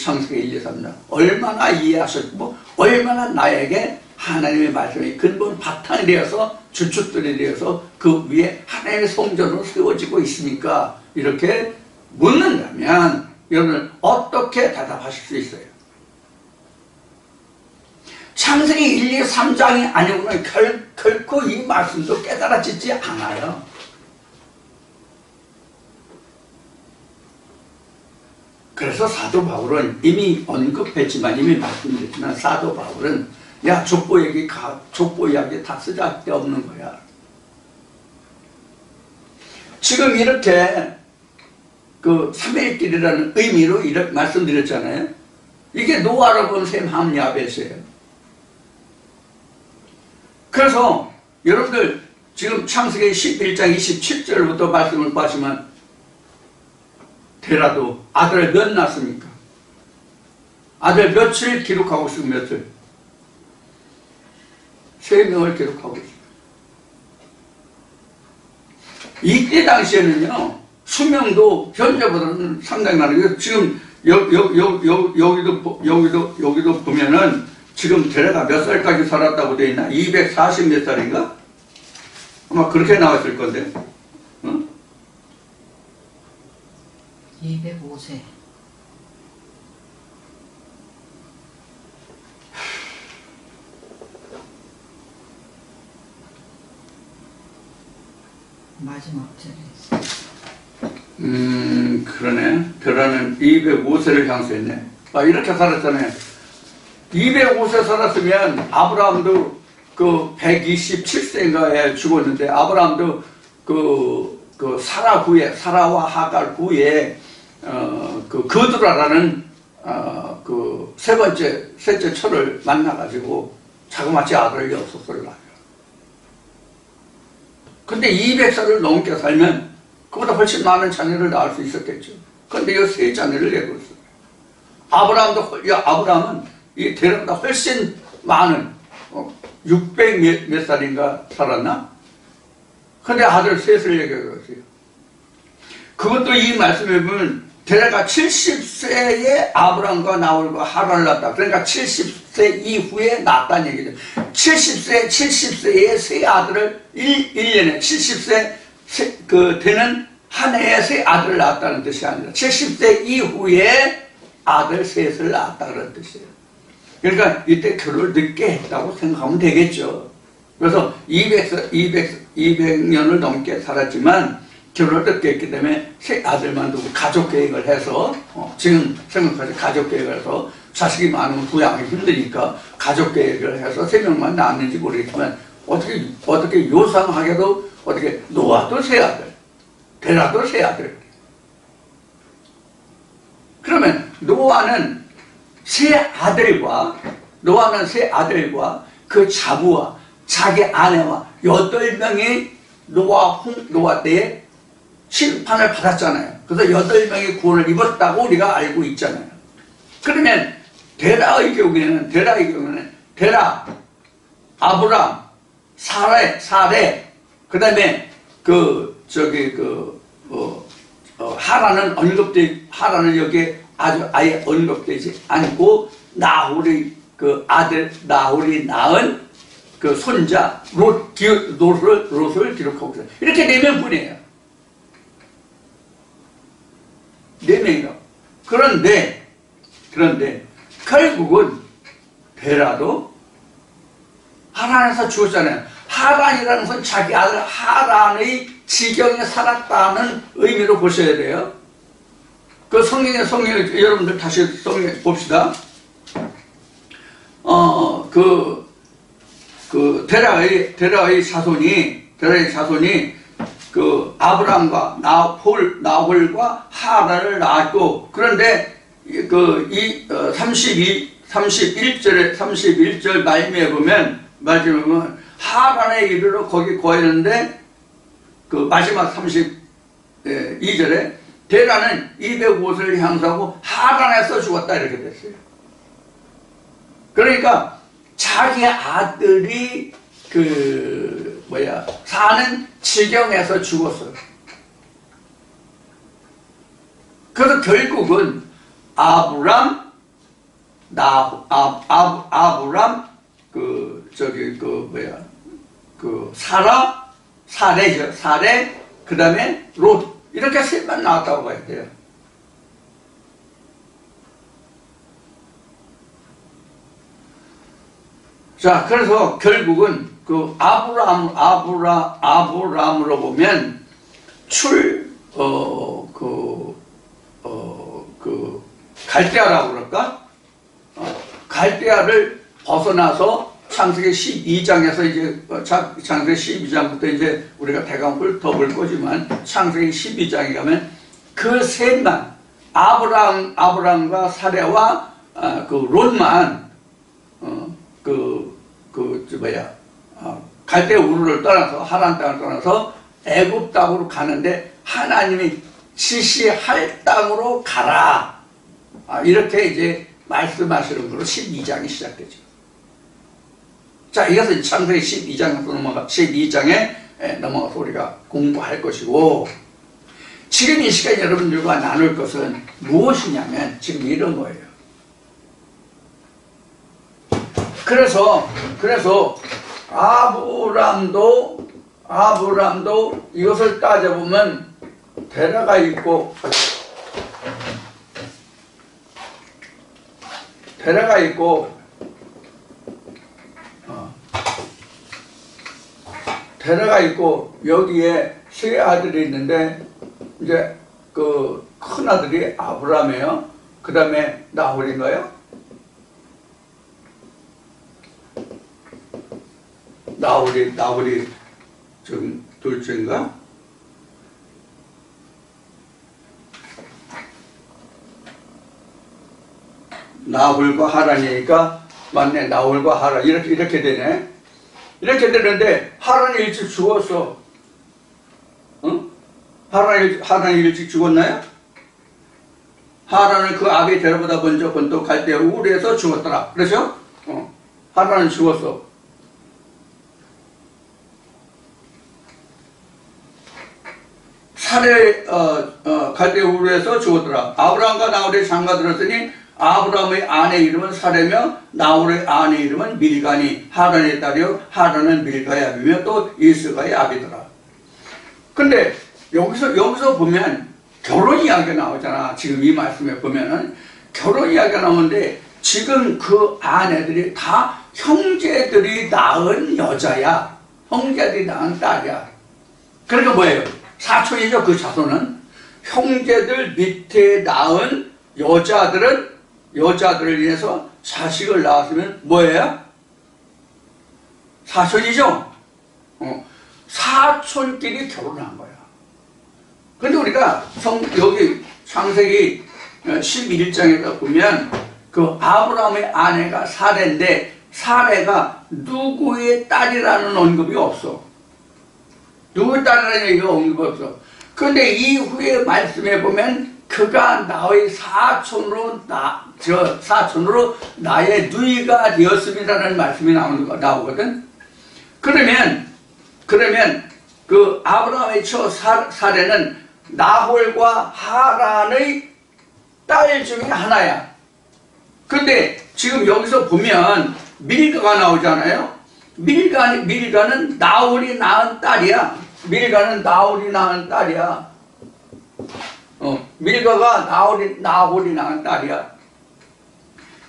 창세기 1, 2, 3장 얼마나 이해하셨고 얼마나 나에게 하나님의 말씀이 근본 바탕이 되어서 주춧돌이 되어서 그 위에 하나님의 성전으로 세워지고 있으니까 이렇게 묻는다면 여러분 어떻게 대답하실 수 있어요? 창세기 1, 2, 3장이 아니고는 결코 이 말씀도 깨달아지지 않아요. 그래서 사도 바울은 이미 언급했지만, 이미 말씀드렸지만, 사도 바울은 야, 족보 이야기 다 쓰잘데 없는 거야. 지금 이렇게 그 삼위일길이라는 의미로 이렇게 말씀드렸잖아요. 이게 노아로 본 셈 함야벳이에요. 그래서 여러분들 지금 창세기 11장 27절부터 말씀을 보시면 테라도 아들 몇 낳습니까? 아들 몇을 기록하고 있습니까? 몇을? 3명을 기록하고 있습니다. 이때 당시에는요, 수명도 현재보다는 상당히 많아요. 지금 여기도 보면은 지금 테라가 몇 살까지 살았다고 되어 있나? 240 몇 살인가? 아마 그렇게 나왔을 건데. 응? 205세. 마지막 절에. 그러네. 테라는 205세를 향수했네. 아, 이렇게 살았잖아요. 205세 살았으면 아브라함도 그 127세인가에 죽었는데, 아브라함도 그 사라 후에, 사라와 하갈 후에 그 거두라라는 그 셋째 철을 만나가지고 자그마치 아들을 6을 낳아요. 근데 200살을 넘게 살면 그보다 훨씬 많은 자녀를 낳을 수 있었겠죠. 근데 이 3자녀를 내고 있어요. 아브라함은 이 테라보다 훨씬 많은 600 몇 살인가 살았나? 근데 아들 3을 얘기했어요. 그것도 이 말씀에 보면 테라가 70세에 아브라함과 나홀과 하란을 낳았다. 그러니까 70세 이후에 낳았다는 얘기죠. 70세에 세 아들을 1년에 70세 되는 한 해에 세 아들을 낳았다는 뜻이 아니라 70세 이후에 아들 3을 낳았다 그런 뜻이에요. 그러니까 이때 결혼을 늦게 했다고 생각하면 되겠죠. 그래서 200년을 넘게 살았지만 결혼을 늦게 했기 때문에 세 아들만 두고 가족 계획을 해서 지금 생각까지 가족 계획을 해서 자식이 많으면 부양하기 힘드니까 가족 계획을 해서 3명만 낳았는지 모르겠지만 어떻게 요상하게도 어떻게 노아도 3아들, 테라도 3아들. 그러면 노아는 세 아들과 그 자부와 자기 아내와 8명이 노아 때에 심판을 받았잖아요. 그래서 8명이 구원을 입었다고 우리가 알고 있잖아요. 그러면 데라의 경우에는 데라, 아브람, 사레, 그 다음에 하란은 여기에 아예 언급되지 않고 나홀이 그 아들 나홀이 낳은 그 손자 롯을 기록하고 있어요. 이렇게 4명뿐이에요. 4명이요. 그런데 결국은 베라도 하란에서 죽었잖아요. 하란이라는 건 자기 아들 하란의 지경에 살았다는 의미로 보셔야 돼요. 그 성경에 여러분들 다시 성경 봅시다. 데라의 자손이 그 아브람과 나홀과 하란을 낳았고, 그런데 31절 말미에 보면 하란에 이르러 거기 거했는데 그 마지막 32절에 데라는 205세를 향수하고 하란에서 죽었다 이렇게 됐어요. 그러니까 자기 아들이 사는 지경에서 죽었어요. 그래서 결국은 아브람 사레, 그 다음에 롯, 이렇게 셋만 나왔다고 봐야 돼요. 자, 그래서 결국은 그 아브라함으로 보면 갈대아라고 그럴까? 갈대아를 벗어나서 창세기 12장에서 이제 창세기 12장부터 이제 우리가 대강 훑어볼 거지만 창세기 12장에 가면 그 셋만 아브라함과 사레와 그 롯만 갈대 우르를 떠나서 하란 땅을 떠나서 애굽 땅으로 가는데 하나님이 지시할 땅으로 가라. 이렇게 이제 말씀하시는 걸로 12장이 시작되죠. 자, 이것은 창세기 12장에 넘어가서 우리가 공부할 것이고, 지금 이 시간 여러분들과 나눌 것은 무엇이냐면 지금 이런 거예요. 그래서 아브람도 이것을 따져보면 데라가 있고 여기에 세 아들이 있는데 이제 그 큰 아들이 아브람이에요. 그 다음에 나홀인가요? 나홀이 지금 둘째인가? 나홀과 하란이니까 맞네. 나홀과 하란 이렇게 되네. 이렇게 되는데 하란이 일찍 죽었어. 응? 하란이 일찍 죽었나요? 하란은 그 아비 데려보다 먼저 번독할 때 우울해서 죽었더라. 그렇죠? 하란은 죽었어. 갈대 우르에서 죽었더라. 아브라함과 나홀이 장가들었으니 아브라함의 아내 이름은 사레며 나홀의 아내 이름은 밀가니 하란의 딸이요 하란은 밀가의 아비며 또 이스가의 아비더라. 근데 여기서 보면 결혼 이야기가 나오잖아. 지금 이 말씀에 보면은 결혼 이야기가 나오는데 지금 그 아내들이 다 형제들이 낳은 여자야. 형제들이 낳은 딸이야. 그러니까 뭐예요? 사촌이죠. 그 자손은 형제들 밑에 낳은 여자들을 인해서 자식을 낳았으면 뭐예요? 사촌이죠. 사촌끼리 결혼한 거야. 그런데 우리가 여기 창세기 11장에서 보면 그 아브라함의 아내가 사레인데 사레가 누구의 딸이라는 언급이 없어. 누구의 딸이라는 얘기가 언급이 없어. 그런데 이후에 말씀해 보면 그가 나의 사촌으로 나의 누이가 되었음이라는 말씀이 나오거든. 그러면 그 아브라함의 처 사레는 나홀과 하란의 딸 중에 하나야. 근데 지금 여기서 보면 밀가가 나오잖아요. 밀가는 나홀이 낳은 딸이야. 밀가가 나홀이 낳은 딸이야.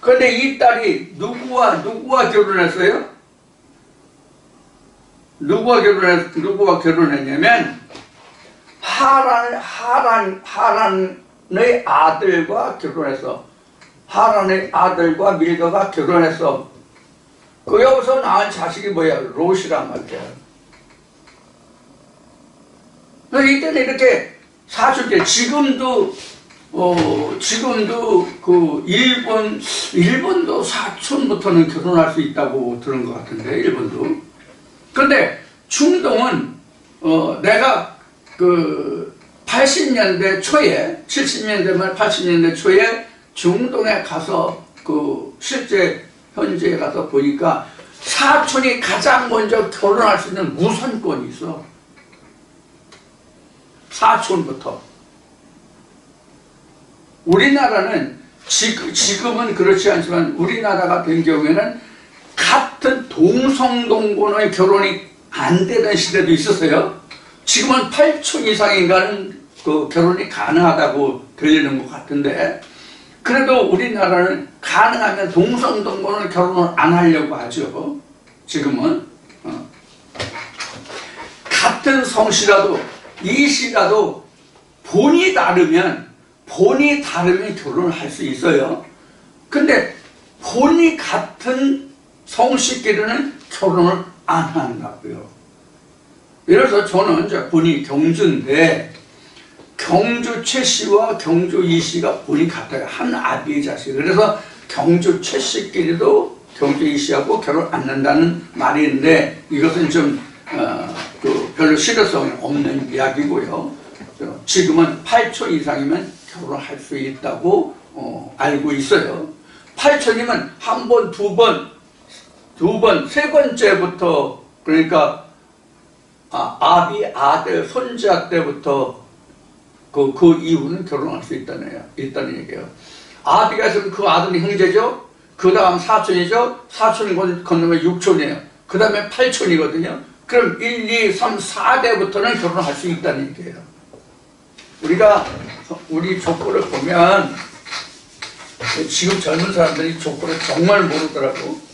그런데 이 딸이 누구와 결혼했어요? 누구와 결혼했냐면 하란의 아들과 결혼했어. 하란의 아들과 밀가가 결혼했어. 그 여기서 낳은 자식이 뭐야? 롯이란 말이야. 그래서 이때는 이렇게 사실때 지금도 그 일본도 사촌부터는 결혼할 수 있다고 들은 것 같은데, 일본도. 그런데 중동은 내가 그 80년대 초에 70년대 말 80년대 초에 중동에 가서 그 실제 현지에 가서 보니까 사촌이 가장 먼저 결혼할 수 있는 우선권이 있어. 사촌부터. 우리나라는 지금은 그렇지 않지만 우리나라 같은 경우에는 같은 동성동본의 결혼이 안 되던 시대도 있었어요. 지금은 8촌 이상인가는 그 결혼이 가능하다고 들리는 것 같은데, 그래도 우리나라는 가능하면 동성동본을 결혼을 안 하려고 하죠. 지금은 같은 성씨라도 이씨라도 본이 다르면 결혼을 할 수 있어요. 근데 본이 같은 성씨끼리는 결혼을 안 한다고요. 예를 들어서 저는 이제 본이 경주인데 경주 최씨와 경주 이씨가 본이 같아요. 한 아비의 자식. 그래서 경주 최씨끼리도 경주 이씨하고 결혼 안 한다는 말이 있는데 이것은 좀 별로 실효성이 없는 이야기고요. 지금은 8촌 이상이면 결혼할 수 있다고 알고 있어요. 8촌이면 한 번, 두 번, 세 번째부터 그러니까 아비, 아들, 손자 때부터 그 이후는 결혼할 수 있다는 얘기예요. 아비가 있으면 그 아들이 형제죠. 그 다음 사촌이죠. 사촌이 건너면 6촌이에요. 그 다음에 8촌이거든요. 그럼 1, 2, 3, 4대부터는 결혼할 수 있다는 얘기예요. 우리 족보를 보면 지금 젊은 사람들이 족보를 정말 모르더라고.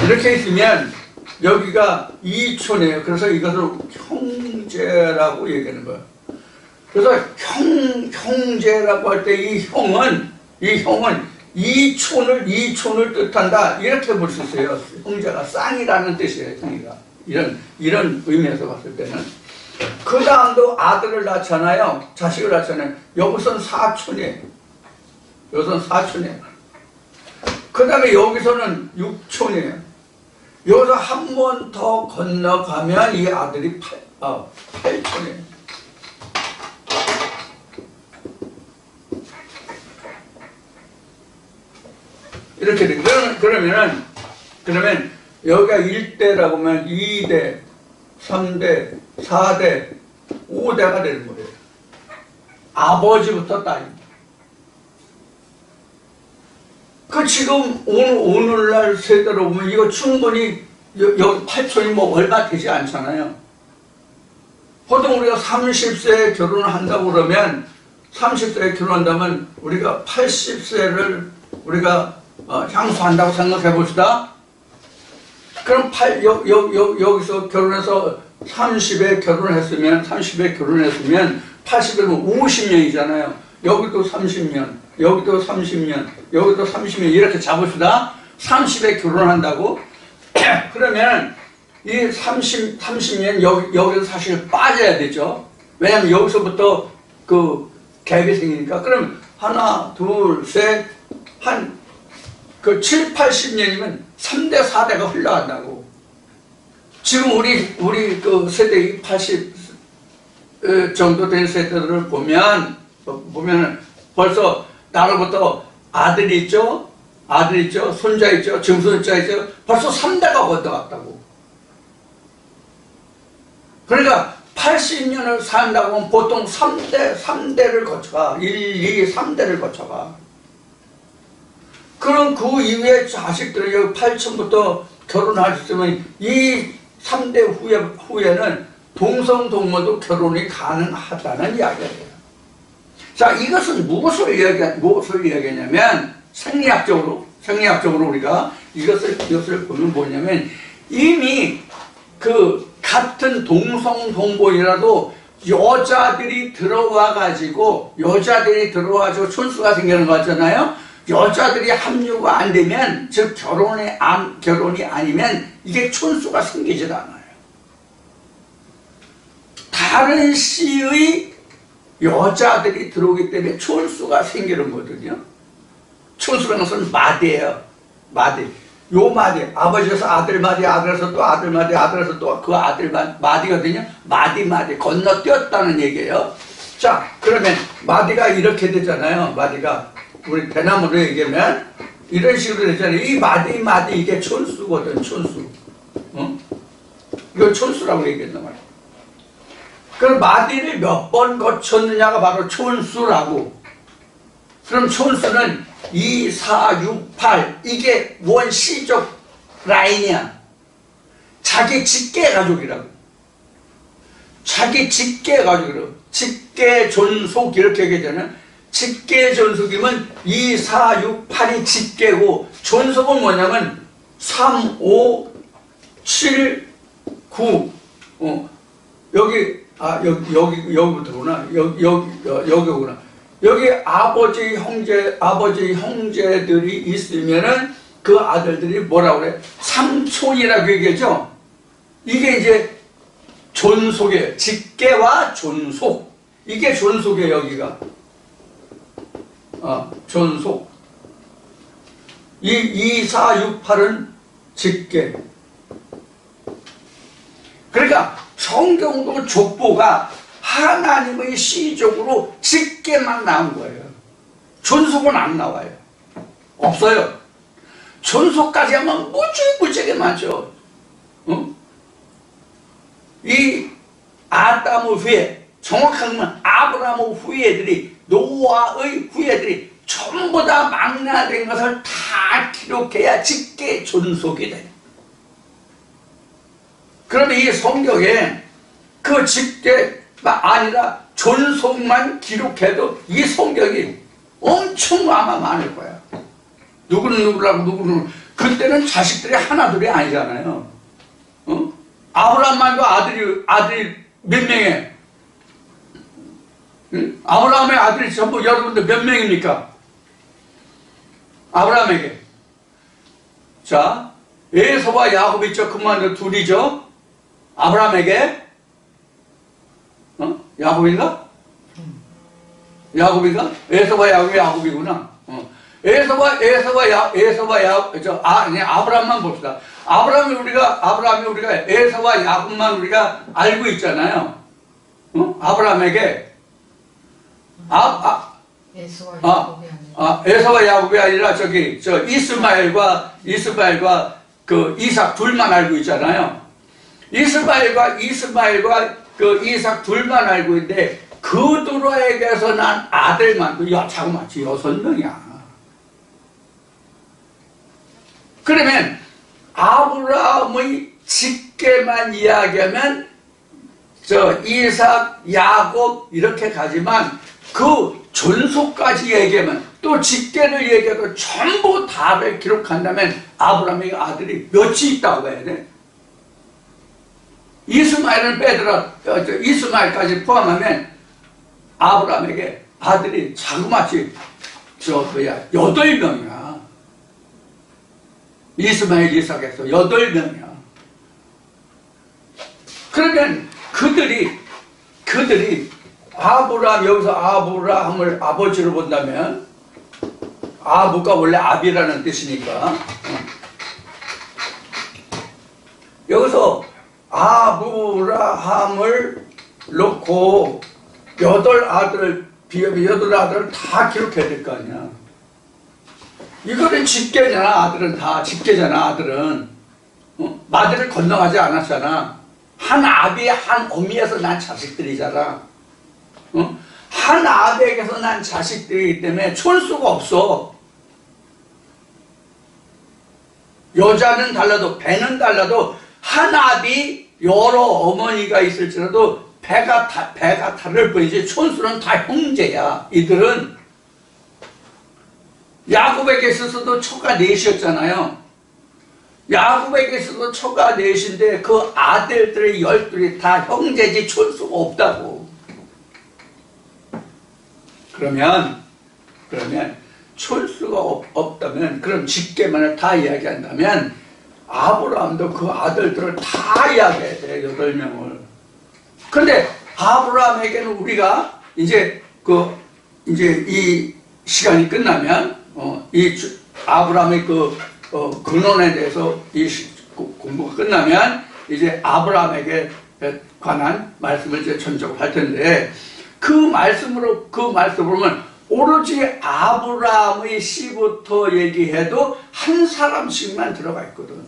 이렇게 있으면 여기가 이촌이에요. 그래서 이것을 형제라고 얘기하는 거예요. 그래서 형제라고 할 때 이 형은 이촌을 뜻한다. 이렇게 볼 수 있어요. 형제가 쌍이라는 뜻이에요. 형이가 이런 의미에서 봤을 때는. 그 다음도 아들을 낳잖아요. 자식을 낳잖아요. 여기서는 사촌이에요. 그 다음에 여기서는 6촌이에요. 여기서 한 번 더 건너가면 이 아들이 8촌이에요. 이렇게 돼. 그러면 여기가 1대라고 하면 2대, 3대, 4대, 5대가 되는 거예요. 아버지부터 딸입니다. 지금 오늘날 세대로 보면 이거 충분히 여기 8촌이 뭐 얼마 되지 않잖아요. 보통 우리가 30세에 결혼을 한다고 그러면 30세에 결혼한다면 우리가 80세를 우리가 향수한다고 생각해 봅시다. 그럼 여기서 결혼해서 30에 결혼했으면 80이면 50년이잖아요. 여기도 30년, 여기도 30년, 여기도 30년 이렇게 잡읍시다. 30에 결혼한다고? 그러면 이 30년 여기서 사실 빠져야 되죠. 왜냐하면 여기서부터 그 갭이 생기니까. 그럼 하나, 둘, 셋, 그 7, 80년이면 3대, 4대가 흘러간다고. 지금 우리 그 세대이 80 정도 된 세대들을 보면 벌써 나로부터 아들 있죠, 손자 있죠, 증손자 있죠. 벌써 3대가 건너갔다고. 그러니까 80년을 산다고 하면 보통 3대를 거쳐가. 1, 2, 3대를 거쳐가. 그럼 그 이후에 자식들이 여기 8촌부터 결혼할 수 있으면 이 3대 후에는 동성동모도 결혼이 가능하다는 이야기예요. 자, 이것은 무엇을 이야기하냐면 생리학적으로 우리가 이것을 보면 뭐냐면 이미 그 같은 동성동본이라도 여자들이 들어와가지고 촌수가 생기는 거 같잖아요. 여자들이 합류가 안 되면, 즉 결혼이 아니면 이게 촌수가 생기질 않아요. 다른 씨의 여자들이 들어오기 때문에 촌수가 생기는 거거든요. 촌수라는 것은 마디예요. 마디. 요 마디, 아버지에서 아들 마디, 아들에서 또 아들 마디, 아들에서 또 그 아들 마디거든요. 마디 건너뛰었다는 얘기예요. 자, 그러면 마디가 이렇게 되잖아요. 마디가 우리 대나무로 얘기하면 이런 식으로 되잖아요. 이 마디 이게 촌수거든. 촌수. 이거 촌수라고 얘기했단 말이에요. 그럼 마디를 몇 번 거쳤느냐가 바로 촌수라고. 그럼 촌수는 2, 4, 6, 8 이게 원시적 라인이야. 자기 직계 가족이라고. 자기 직계 가족이라고. 직계 존속 이렇게 얘기하잖아요. 직계 존속이면 2, 4, 6, 8이 직계고 존속은 뭐냐면 3, 5, 7, 9 여기부터구나. 여기구나. 여기 아버지 형제들이 있으면은 그 아들들이 뭐라고 그래? 삼촌이라고 얘기하죠? 이게 이제 존속이에요. 직계와 존속. 이게 존속이에요, 여기가. 존속. 2, 4, 6, 8은 직계. 그러니까 성경도 족보가 하나님의 시적으로 직계만 나온 거예요. 존속은 안 나와요. 없어요. 존속까지 하면 무지무지하게 많죠. 이 아담의 후예, 정확하게 말하면 아브라함의 후예들이, 노아의 후예들이 전부 다 망라된 것을 다 기록해야 직계 존속이 돼요. 그러면 이 성경에 그 직계가 아니라 존속만 기록해도 이 성경이 엄청 아마 많을 거야. 누구는 누구라고 누구는. 그때는 자식들이 하나둘이 아니잖아요. 아브라함만도 아들이 몇 명이에요? 아브라함의 아들이 전부 여러분들 몇 명입니까? 아브라함에게. 자, 에서와 야곱이 있죠. 그만 둘이죠. 아브라함에게 야곱인가? 야곱인가? 에서와 야곱이구나. 아브라함만 봅시다. 아브라함이 우리가 에서와 야곱만 우리가 알고 있잖아요. 아브라함에게 에서와 야곱이 아니라 이스마엘과 그 이삭 둘만 알고 있잖아요. 이스마엘과 그 이삭 둘만 알고 있는데 그들에게서 난 아들만 자꾸만 6명이야. 그러면 아브라함의 직계만 이야기하면 이삭, 야곱 이렇게 가지만 그 존속까지 얘기하면 또 직계를 얘기해도 전부 다를 기록한다면 아브라함의 아들이 몇이 있다고 해야 돼? 이스마엘을 빼더라. 이스마엘까지 포함하면 아브라함에게 아들이 자그마치 8명이야. 이스마엘, 이삭에서 8명이야. 그러면 그들이 여기서 아브라함을 아버지로 본다면 아부가 원래 아비라는 뜻이니까 여기서 아브라함을 놓고 8아들을 다 기록해야 될 거 아니야. 이거는 직계잖아. 아들은 다 직계잖아. 아들은 마들을 건너가지 않았잖아. 한 아비 한 어미에서 난 자식들이잖아. 한 아비에게서 난 자식들이기 때문에 촌수가 없어. 여자는 달라도 배는 달라도 한 아비 여러 어머니가 있을지라도 배가 다를 뿐이지 촌수는 다 형제야. 이들은 야곱에게 있어서도 초가 넷이었잖아요. 야곱에게 있어도 초가 넷인데 그 아들들의 12이 다 형제지 촌수가 없다고. 그러면 촌수가 없다면 그럼 직계만을 다 이야기한다면 아브라함도 그 아들들을 다 이야기해야 돼. 8명을. 근데 아브라함에게는 우리가 이제 이 시간이 끝나면 이 아브라함의 근원에 대해서 이 공부가 끝나면 이제 아브라함에게 관한 말씀을 이제 전적으로 할 텐데 그 말씀으로 보면 오로지 아브라함의 씨부터 얘기해도 한 사람씩만 들어가 있거든.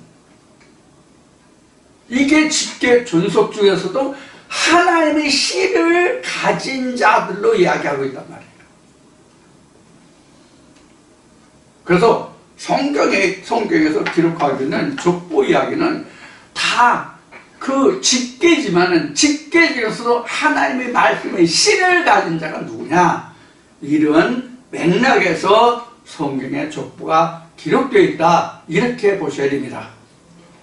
이게 직계 존속 중에서도 하나님의 씨를 가진 자들로 이야기하고 있단 말이에요. 그래서 성경에서 기록하고 있는 족보 이야기는 다 다 그 직계지만은 직계 중에서도 하나님의 말씀의 신을 가진 자가 누구냐, 이런 맥락에서 성경의 족보가 기록되어 있다, 이렇게 보셔야 됩니다.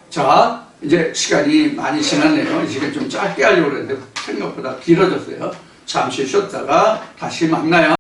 자, 이제 시간이 많이 지났네요. 이 시간 좀 짧게 하려고 했는데 생각보다 길어졌어요. 잠시 쉬었다가 다시 만나요.